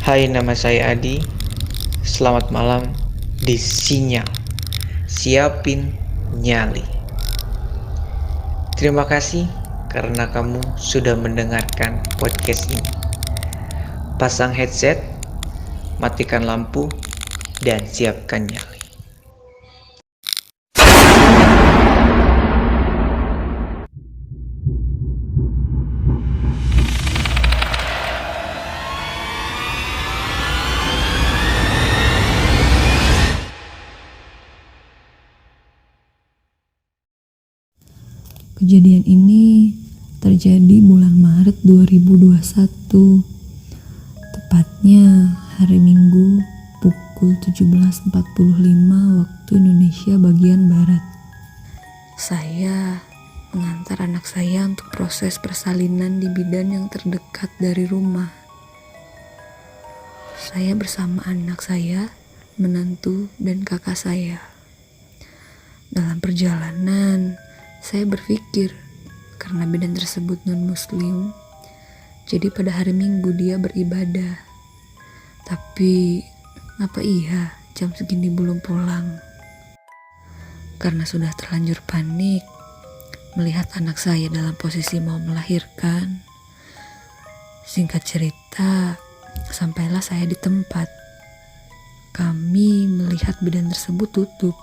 Hai, nama saya Adi. Selamat malam di Sinyal. Siapin nyali. Terima kasih karena kamu sudah mendengarkan podcast ini. Pasang headset, matikan lampu, dan siapkan nyali. Kejadian ini terjadi bulan Maret 2021, tepatnya hari Minggu pukul 17.45 waktu Indonesia bagian Barat. Saya mengantar anak saya untuk proses persalinan di bidan yang terdekat dari rumah. Saya bersama anak saya, menantu, dan kakak saya. Dalam perjalanan, saya berpikir, karena bidan tersebut non-muslim, jadi pada hari Minggu dia beribadah. Tapi, apa iya jam segini belum pulang? Karena sudah terlanjur panik, melihat anak saya dalam posisi mau melahirkan. Singkat cerita, sampailah saya di tempat. Kami melihat bidan tersebut tutup.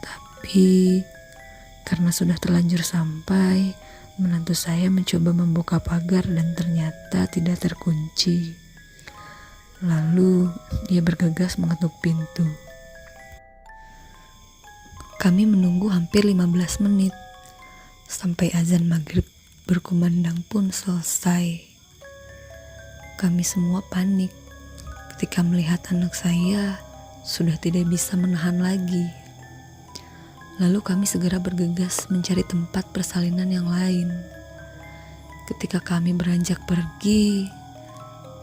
Tapi karena sudah terlanjur sampai, menantu saya mencoba membuka pagar dan ternyata tidak terkunci. Lalu dia bergegas mengetuk pintu. Kami menunggu hampir 15 menit sampai azan maghrib berkumandang pun selesai. Kami semua panik ketika melihat anak saya sudah tidak bisa menahan lagi. Lalu kami segera bergegas mencari tempat persalinan yang lain. Ketika kami beranjak pergi,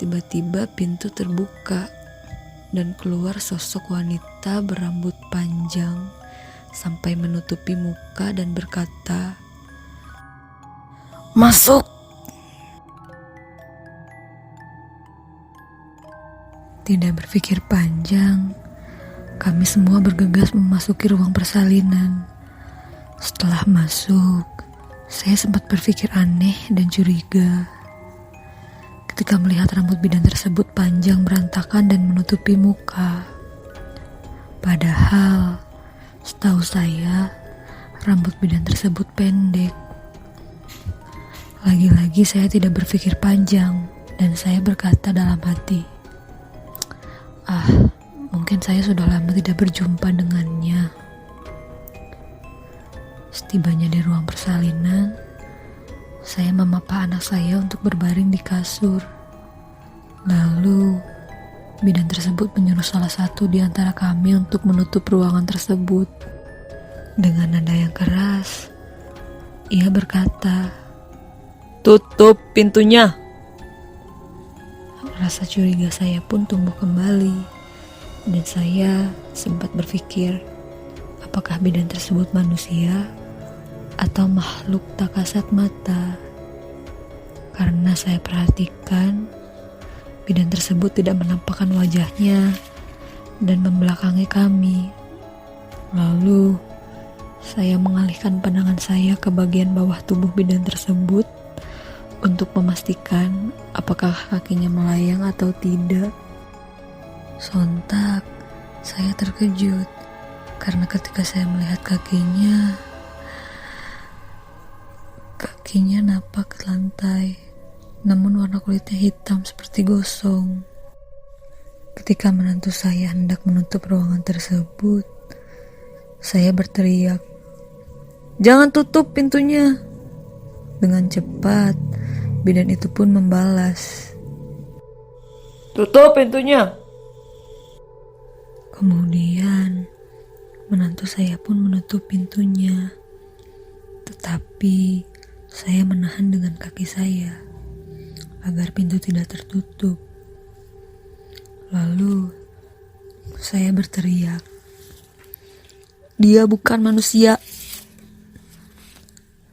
tiba-tiba pintu terbuka dan keluar sosok wanita berambut panjang sampai menutupi muka dan berkata, "Masuk!" Tidak berpikir panjang, kami semua bergegas memasuki ruang persalinan. Setelah masuk, saya sempat berpikir aneh dan curiga ketika melihat rambut bidan tersebut panjang berantakan dan menutupi muka. Padahal, setahu saya, rambut bidan tersebut pendek. Lagi-lagi saya tidak berpikir panjang dan saya berkata dalam hati, mungkin saya sudah lama tidak berjumpa dengannya. Setibanya di ruang persalinan, saya memapa anak saya untuk berbaring di kasur. Lalu, bidan tersebut menyuruh salah satu di antara kami untuk menutup ruangan tersebut. Dengan nada yang keras, ia berkata, "Tutup pintunya." Rasa curiga saya pun tumbuh kembali. Dan saya sempat berpikir, apakah bidan tersebut manusia atau makhluk tak kasat mata? Karena saya perhatikan, bidan tersebut tidak menampakkan wajahnya dan membelakangi kami. Lalu, saya mengalihkan pandangan saya ke bagian bawah tubuh bidan tersebut untuk memastikan apakah kakinya melayang atau tidak. Sontak, saya terkejut karena ketika saya melihat kakinya napak ke lantai, namun warna kulitnya hitam seperti gosong. Ketika menantu saya hendak menutup ruangan tersebut, saya berteriak, "Jangan tutup pintunya!" Dengan cepat, bidan itu pun membalas, "Tutup pintunya!" Kemudian, menantu saya pun menutup pintunya. Tetapi, saya menahan dengan kaki saya agar pintu tidak tertutup. Lalu, saya berteriak, "Dia bukan manusia!"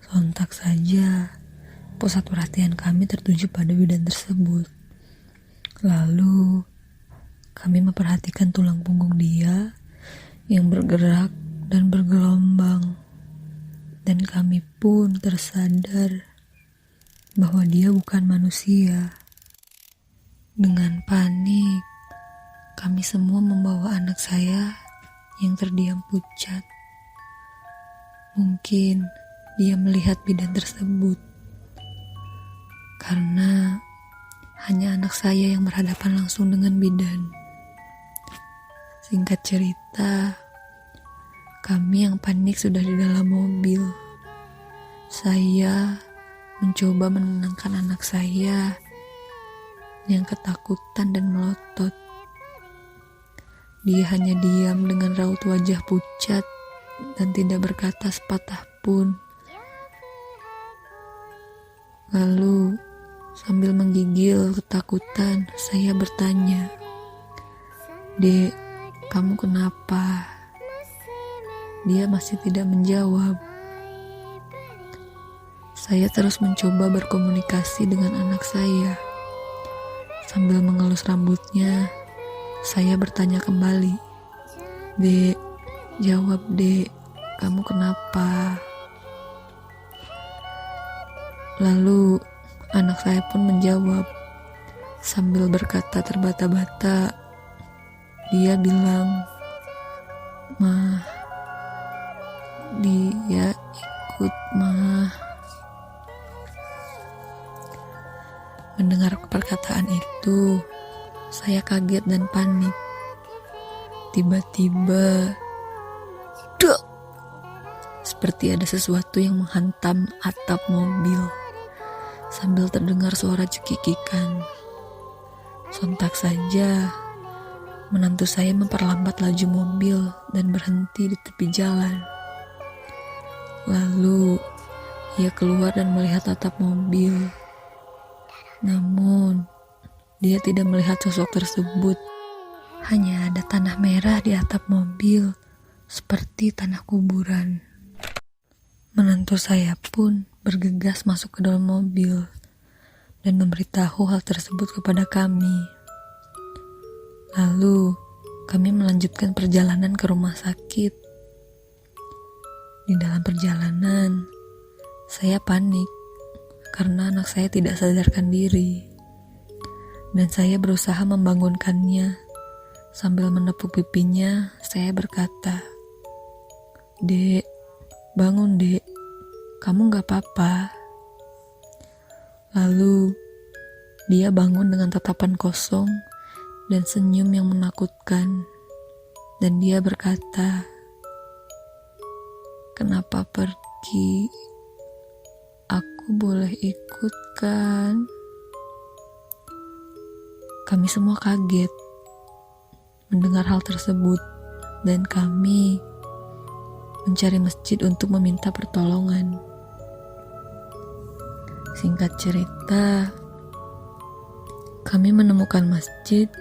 Sontak saja, pusat perhatian kami tertuju pada bidan tersebut. Lalu kami memperhatikan tulang punggung dia yang bergerak dan bergelombang. Dan kami pun tersadar bahwa dia bukan manusia. Dengan panik, kami semua membawa anak saya yang terdiam pucat. Mungkin dia melihat bidan tersebut, karena hanya anak saya yang berhadapan langsung dengan bidan. Singkat cerita, kami yang panik sudah di dalam mobil. Saya mencoba menenangkan anak saya yang ketakutan dan melotot. Dia hanya diam dengan raut wajah pucat dan tidak berkata sepatah pun. Lalu, sambil menggigil ketakutan, saya bertanya, "Dek, kamu kenapa?" Dia masih tidak menjawab. Saya terus mencoba berkomunikasi dengan anak saya. Sambil mengelus rambutnya, saya bertanya kembali, "Dek, jawab dek, kamu kenapa?" Lalu anak saya pun menjawab sambil berkata terbata-bata. Dia bilang, "Mah, dia ikut mah." Mendengar perkataan itu, saya kaget dan panik. Tiba-tiba, dek, seperti ada sesuatu yang menghantam atap mobil. Sambil terdengar suara cekikikan. Sontak saja, menantu saya memperlambat laju mobil dan berhenti di tepi jalan. Lalu, ia keluar dan melihat atap mobil. Namun, dia tidak melihat sosok tersebut. Hanya ada tanah merah di atap mobil, seperti tanah kuburan. Menantu saya pun bergegas masuk ke dalam mobil dan memberitahu hal tersebut kepada kami. Lalu, kami melanjutkan perjalanan ke rumah sakit. Di dalam perjalanan, saya panik karena anak saya tidak sadarkan diri. Dan saya berusaha membangunkannya. Sambil menepuk pipinya, saya berkata, "Dek, bangun dek, kamu gak apa-apa." Lalu, dia bangun dengan tatapan kosong dan senyum yang menakutkan. Dan dia berkata, "Kenapa pergi? Aku boleh ikut kan?" Kami semua kaget mendengar hal tersebut dan kami mencari masjid untuk meminta pertolongan. Singkat cerita, kami menemukan masjid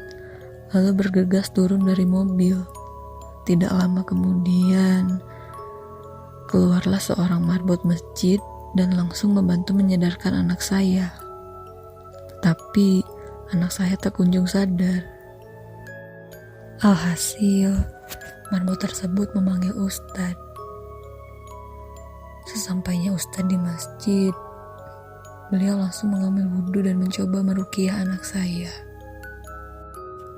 lalu bergegas turun dari mobil. Tidak lama kemudian, keluarlah seorang marbot masjid dan langsung membantu menyadarkan anak saya. Tapi anak saya tak kunjung sadar. Alhasil, marbot tersebut memanggil ustadz. Sesampainya ustadz di masjid, beliau langsung mengambil wudhu dan mencoba meruqyah anak saya.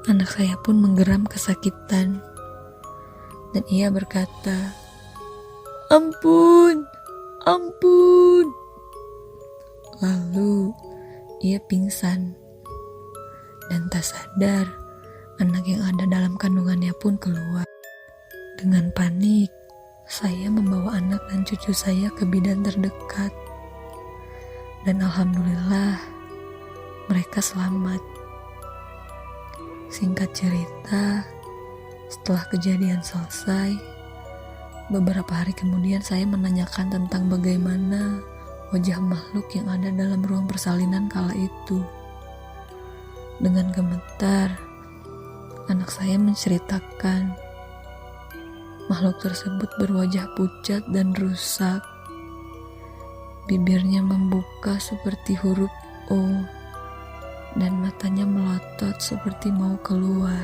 Anak saya pun menggeram kesakitan dan ia berkata, "Ampun, ampun." Lalu ia pingsan dan tak sadar anak yang ada dalam kandungannya pun keluar. Dengan panik, saya membawa anak dan cucu saya ke bidan terdekat. Dan alhamdulillah, mereka selamat. Singkat cerita, setelah kejadian selesai, beberapa hari kemudian saya menanyakan tentang bagaimana wajah makhluk yang ada dalam ruang persalinan kala itu. Dengan gemetar, anak saya menceritakan makhluk tersebut berwajah pucat dan rusak. Bibirnya membuka seperti huruf O dan matanya melotot seperti mau keluar.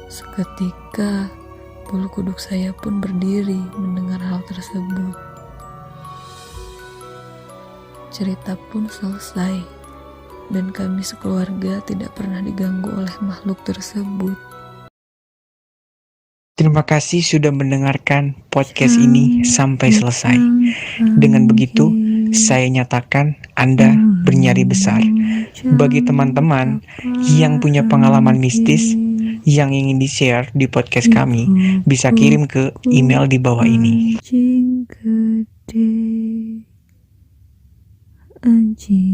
Seketika, bulu kuduk saya pun berdiri mendengar hal tersebut. Cerita pun selesai, dan kami sekeluarga tidak pernah diganggu oleh makhluk tersebut. Terima kasih sudah mendengarkan podcast ini sampai selesai. Dengan begitu, saya nyatakan Anda bernyari besar. Bagi teman-teman yang punya pengalaman mistis yang ingin di-share di podcast kami, bisa kirim ke email di bawah ini. Anjing gede, anjing